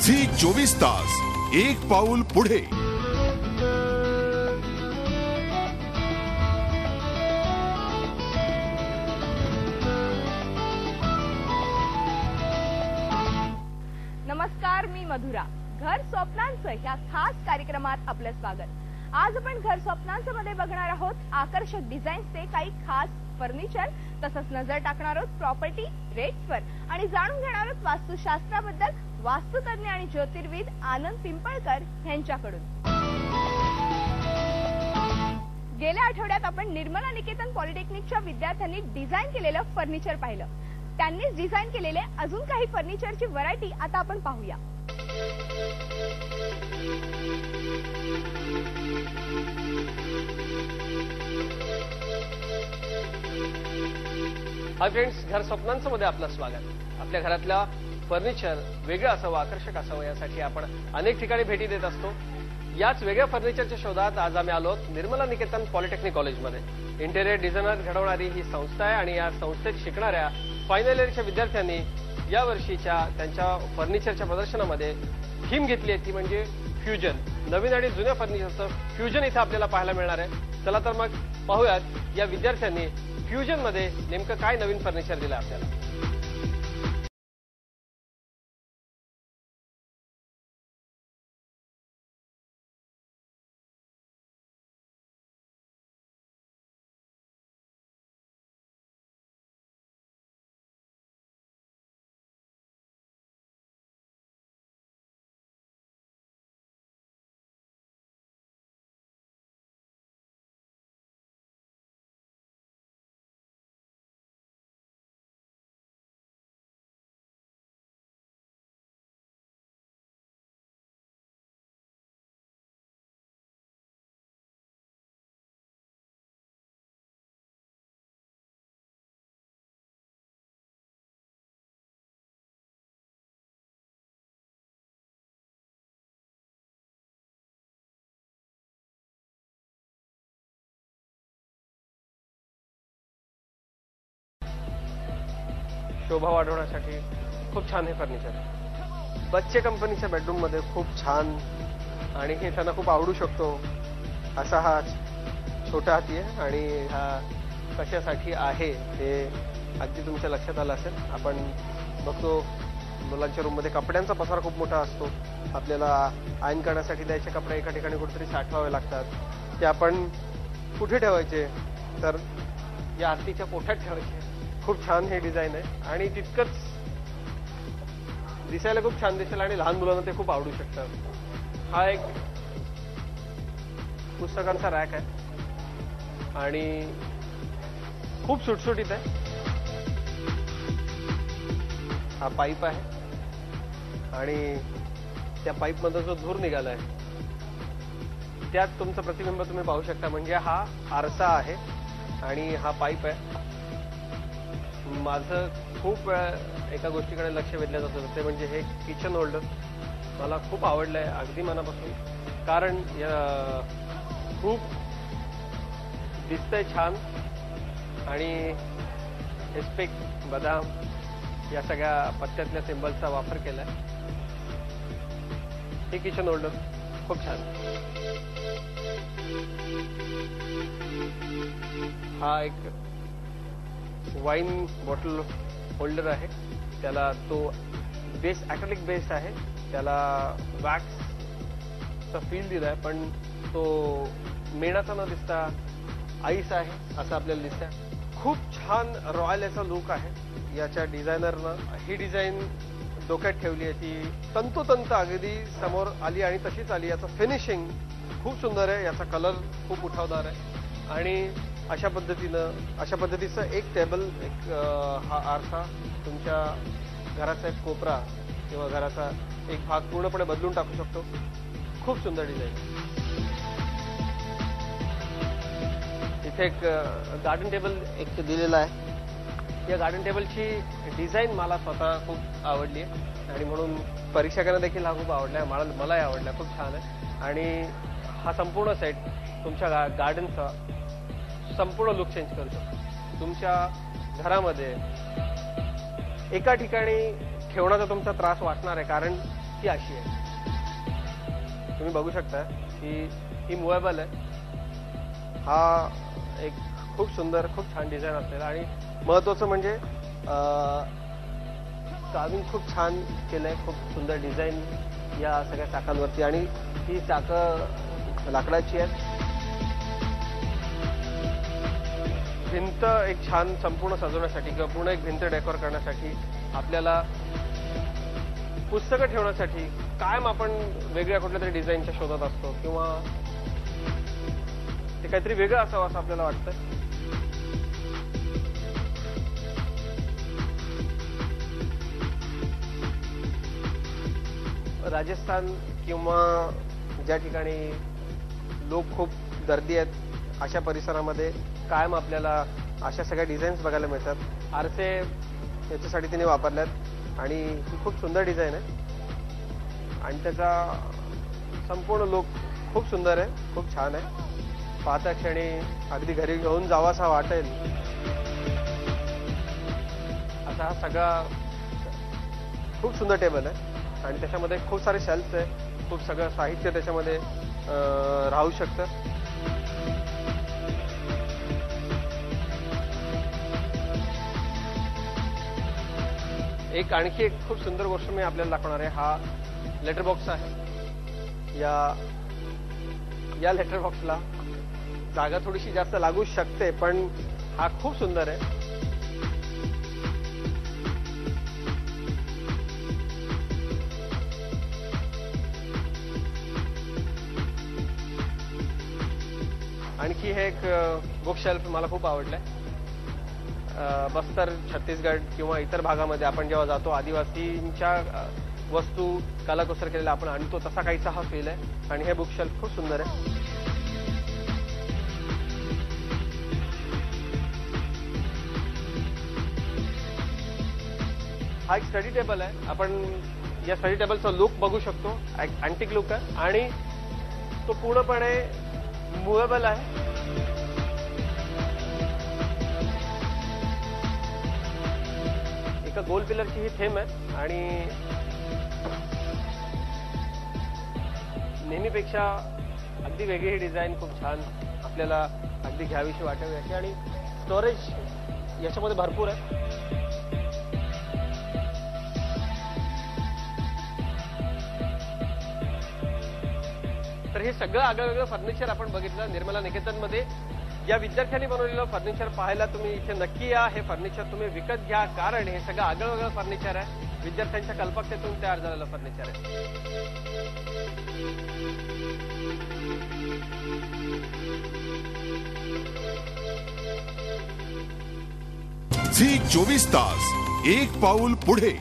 Zee 24 तास एक पाऊल पुढे। नमस्कार, मी मधुरा। घर स्वप्नांचं ह्या खास कार्यक्रमात आपलं स्वागत। आज आपण घर स्वप्नांचं मध्ये बघणार आहोत आकर्षक डिझाईन्सचे काही खास फर्निचर, तसंच नजर टाकणार आहोत प्रॉपर्टी रेट्सवर आणि जाणून घेणार आहोत वास्तुशास्त्राबद्दल वास्तुतज्ञ आणि ज्योतिर्विद आनंद पिंपळकर यांच्याकडून। गेल्या आठवड्यात आपण निर्मला निकेतन पॉलिटेक्निकच्या विद्यार्थ्यांनी डिझाईन केलेलं फर्निचर पाहिलं। त्यांनीच डिझाईन केलेले अजून काही फर्निचरची व्हरायटी आता आपण पाहूया। हाय फ्रेंड्स, घर स्वप्नांचं मध्ये आपलं स्वागत। आपल्या घरातला फर्निचर वेगळं असावं, आकर्षक असावं यासाठी आपण अनेक ठिकाणी भेटी देत असतो। याच वेगळ्या फर्निचरच्या शोधात आज आम्ही आलो निर्मला निकेतन पॉलिटेक्निक कॉलेजमध्ये। इंटेरियर डिझायनर घडवणारी ही संस्था आहे आणि या संस्थेत शिकणाऱ्या फायनल इयरच्या विद्यार्थ्यांनी या वर्षीच्या त्यांच्या फर्निचरच्या प्रदर्शनामध्ये थीम घेतली आहे, ती म्हणजे फ्युजन। नवीन आणि जुन्या फर्निचरचं फ्युजन इथे आपल्याला पाहायला मिळणार आहे। चला तर मग पाहूयात या विद्यार्थ्यांनी फ्युजन मध्ये नेमकं काय नवीन फर्निचर दिलं आपल्याला। शोभा वाढवण्यासाठी खूप छान हे फर्निचर। बच्चे कंपनीच्या बेडरूम मध्ये खूप छान आणि हे त्यांना खूप आवडू शकतो असा हा छोटा हाती आहे। आणि हा कशासाठी आहे हे अगदी तुमच्या लक्षात आलं असेल। आपण बघतो मुलांच्या रूम मध्ये कपड्यांचा पसारा खूप मोठा असतो। आपल्याला आयन करण्यासाठी द्यायचे कपडे एका ठिकाणी कुठेतरी साठवावे लागतात। ते आपण कुठे ठेवायचे तर या हत्तीच्या पोटात ठेवायचे। खूप छान हे डिझाईन आहे आणि तितकंच दिसायला खूप छान दिसेल आणि लहान मुलांना ते खूप आवडू शकतं। हा एक पुस्तकांचा रॅक आहे आणि खूप सुटसुटीत आहे। हा पाईप आहे आणि त्या पाईप मधून जो धूर निघालाय त्यात तुमचं प्रतिबिंब तुम्ही पाहू शकता। म्हणजे हा आरसा आहे आणि हा पाईप आहे। माझं खूप एका गोष्टीकडे लक्ष वेधलं जात होतं, ते म्हणजे हे किचन होल्डर मला खूप आवडलंय अगदी मनापासून। कारण खूप दिसतंय छान आणि एस्पेक बदाम या सगळ्या पत्त्यातल्या सिंबलचा वापर केलाय। हे किचन होल्डर खूप छान। हा एक वाईन बॉटल होल्डर आहे। त्याला तो बेस ॲक्रेलिक बेस आहे, त्याला वॅक्सचा फील दिलाय पण तो मेणाचा न दिसता आईस आहे असं आपल्याला दिसतंय। खूप छान रॉयल याचा लुक आहे। याच्या डिझायनरनं ही डिझाईन डोक्यात ठेवली आहे, ती तंतोतंत अगदी समोर आली आणि तशीच आली। याचं फिनिशिंग खूप सुंदर आहे, याचा कलर खूप उठावदार आहे आणि अशा पद्धतीचं एक टेबल, एक हा आरसा तुमच्या घराचा एक कोपरा किंवा घराचा एक भाग पूर्णपणे बदलून टाकू शकतो। खूप सुंदर डिझाईन। इथे एक गार्डन टेबल एक दिलेला आहे। या गार्डन टेबलची डिझाईन मला स्वतः खूप आवडली आहे आणि म्हणून परीक्षकांना देखील हा खूप आवडला। मलाही आवडला, खूप छान आहे। आणि हा संपूर्ण सेट तुमच्या गार्डनचा संपूर्ण लुक चेंज करू शकतो। तुमच्या घरामध्ये एका ठिकाणी ठेवण्याचा तुमचा त्रास वाटणार आहे, कारण ती अशी आहे. तुम्ही बघू शकता की ही मुव्हेबल आहे. हा एक खूप सुंदर, खूप छान डिझाईन असलेला आणि महत्वाचं म्हणजे कार्विंग खूप छान केलंय. खूप सुंदर डिझाईन या सगळ्या चाकांवरती आणि ही चाकं लाकडाची आहेत. भिंत एक छान संपूर्ण सजवण्यासाठी किंवा पूर्ण एक भिंत डेकोर करण्यासाठी आपल्याला पुस्तकं ठेवण्यासाठी कायम आपण वेगळ्या कुठल्या तरी डिझाईनच्या शोधात असतो किंवा ते काहीतरी वेगळं असावं असं आपल्याला वाटतं. राजस्थान किंवा ज्या ठिकाणी लोक खूप गर्दी आहेत अशा परिसरामध्ये कायम आपल्याला अशा सगळ्या डिझाईन्स बघायला मिळतात. आरसे याच्यासाठी तिने वापरल्यात आणि ही खूप सुंदर डिझाईन आहे आणि त्याचा संपूर्ण लुक खूप सुंदर आहे, खूप छान आहे. पाहता क्षणी अगदी घरी घेऊन जावासा वाटेल असा हा सगळा खूप सुंदर टेबल आहे आणि त्याच्यामध्ये खूप सारे शेल्फ्स आहे. खूप सगळं साहित्य त्याच्यामध्ये राहू शकतं. आणखी एक खूप सुंदर गोष्ट मी आपल्याला दाखवणार आहे. हा लेटर बॉक्स आहे. या लेटर बॉक्सला जागा थोडीशी जास्त लागू शकते पण हा खूप सुंदर आहे. आणखी हे एक बुक शेल्फ मला खूप आवडलंय. बस्तर, छत्तीसगड किंवा इतर भागामध्ये आपण जेव्हा जातो आदिवासींच्या वस्तू कलाकुसर केलेल्या आपण आणतो तसा काहीसा हा फील आहे आणि हे बुक शेल्फ खूप सुंदर आहे. हा एक स्टडी टेबल आहे. आपण या स्टडी टेबलचा लुक बघू शकतो. अँटिक लुक आहे आणि तो पूर्णपणे मुव्हेबल आहे. एका गोल पिलरची ही थेंब आहे आणि नेहमीपेक्षा अगदी वेगळी ही डिझाईन खूप छान आपल्याला अगदी घ्यावीशी वाटावी अशी आणि स्टोरेज याच्यामध्ये भरपूर आहे. तर हे सगळं आगळं फर्निचर आपण बघितलं निर्मला निकेतनमध्ये. या विद्यार्थ्यांनी बनवलेलं फर्निचर पाहायला तुम्ही इथे नक्की या. हे फर्निचर तुम्ही विकत घ्या कारण हे सगळं आगळं फर्निचर आहे. विद्यार्थ्यांच्या कल्पकतेतून तयार झालेलं फर्निचर आहे. झी 24 तास एक पाऊल पुढे.